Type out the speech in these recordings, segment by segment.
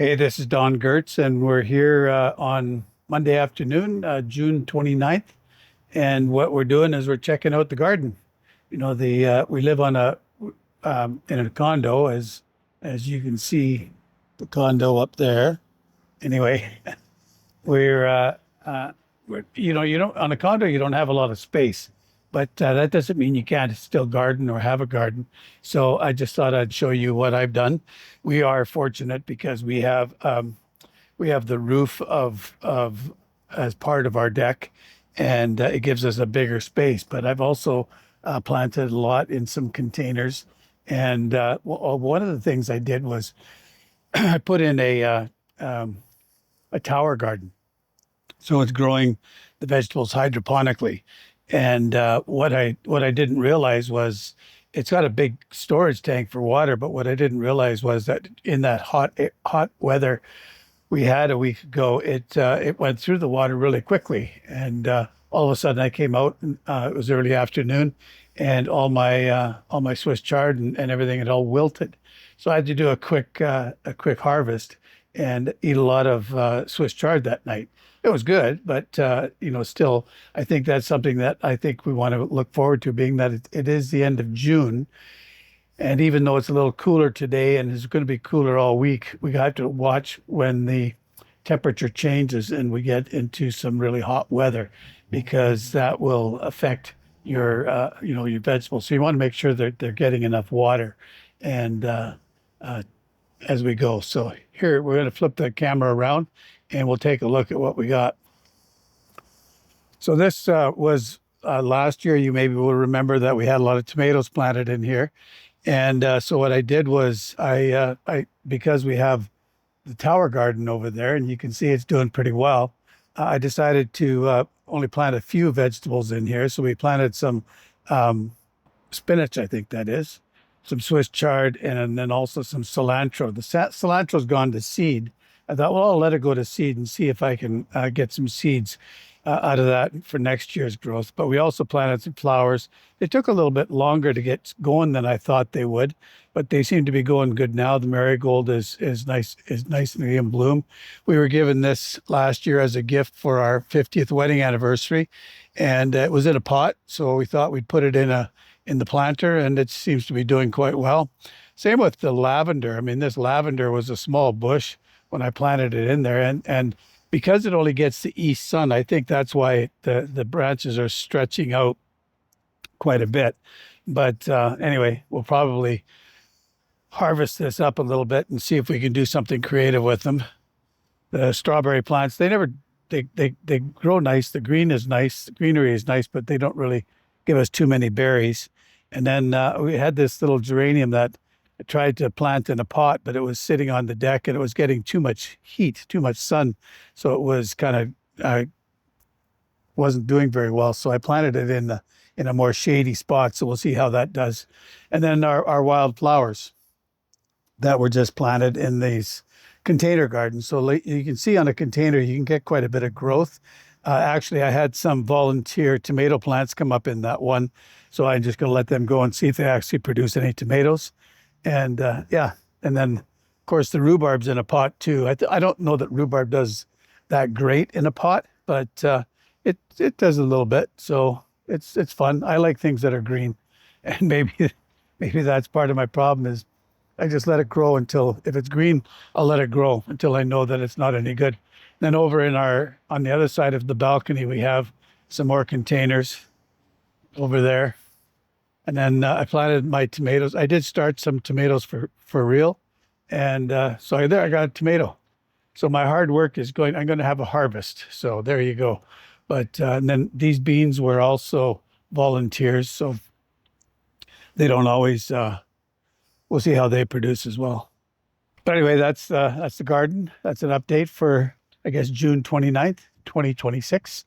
Hey, this is Don Gertz, and we're here on Monday afternoon, June 29th. And what we're doing is we're checking out the garden. We live on a in a condo, as you can see, the condo up there. Anyway, we're you don't on a condo you don't have a lot of space, but that doesn't mean you can't still garden or have a garden. So I just thought I'd show you what I've done. We are fortunate because we have the roof of as part of our deck, and it gives us a bigger space. But I've also planted a lot in some containers, and one of the things I did was I put in a tower garden, so it's growing the vegetables hydroponically. And what I didn't realize was it's got a big storage tank for water. But what I didn't realize was that in that hot weather we had a week ago, it went through the water really quickly, and all of a sudden I came out. And, it was early afternoon, and all my Swiss chard and everything had all wilted. So I had to do a quick harvest and eat a lot of Swiss chard that night. It was good, but still, I think that's something that I think we want to look forward to, being that it is the end of June. And even though it's a little cooler today and it's going to be cooler all week, we have to watch when the temperature changes and we get into some really hot weather, because that will affect your vegetables. So you want to make sure that they're getting enough water and as we go. So here we're going to flip the camera around and we'll take a look at what we got. So this was last year. You maybe will remember that we had a lot of tomatoes planted in here. And so what I did was I because we have the tower garden over there, and you can see it's doing pretty well. I decided to only plant a few vegetables in here. So we planted some spinach, I think that is, some Swiss chard, and then also some cilantro. The cilantro's gone to seed. I thought, well, I'll let it go to seed and see if I can get some seeds out of that for next year's growth. But we also planted some flowers. They took a little bit longer to get going than I thought they would, but they seem to be going good now. The marigold is nicely in bloom. We were given this last year as a gift for our 50th wedding anniversary, and it was in a pot, so we thought we'd put it in the planter, and it seems to be doing quite well. Same with the lavender. I mean, this lavender was a small bush when I planted it in there, and because it only gets the east sun, I think that's why the branches are stretching out quite a bit. But anyway, we'll probably harvest this up a little bit and see if we can do something creative with them. The strawberry plants, they grow nice. The green is nice. The greenery is nice, but they don't really give us too many berries. And then we had this little geranium that I tried to plant in a pot, but it was sitting on the deck and it was getting too much heat, too much sun. So it was kind of wasn't doing very well. So I planted it in a more shady spot. So we'll see how that does. And then our wild flowers that were just planted in these container gardens. So you can see on a container, you can get quite a bit of growth. Actually, I had some volunteer tomato plants come up in that one. So I'm just going to let them go and see if they actually produce any tomatoes. And yeah, and then of course the rhubarb's in a pot too. I don't know that rhubarb does that great in a pot, but it does a little bit. So it's fun. I like things that are green, and maybe that's part of my problem is I just let it grow until, if it's green, I'll let it grow until I know that it's not any good. Then over on the other side of the balcony, we have some more containers over there. And then I planted my tomatoes. I did start some tomatoes for real. And so there I got a tomato. So my hard work is I'm going to have a harvest. So there you go. But and then these beans were also volunteers. So they don't always, we'll see how they produce as well. But anyway, that's the garden. That's an update for, I guess, June 29th, 2026.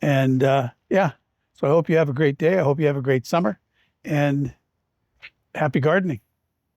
And yeah, so I hope you have a great day. I hope you have a great summer. And happy gardening.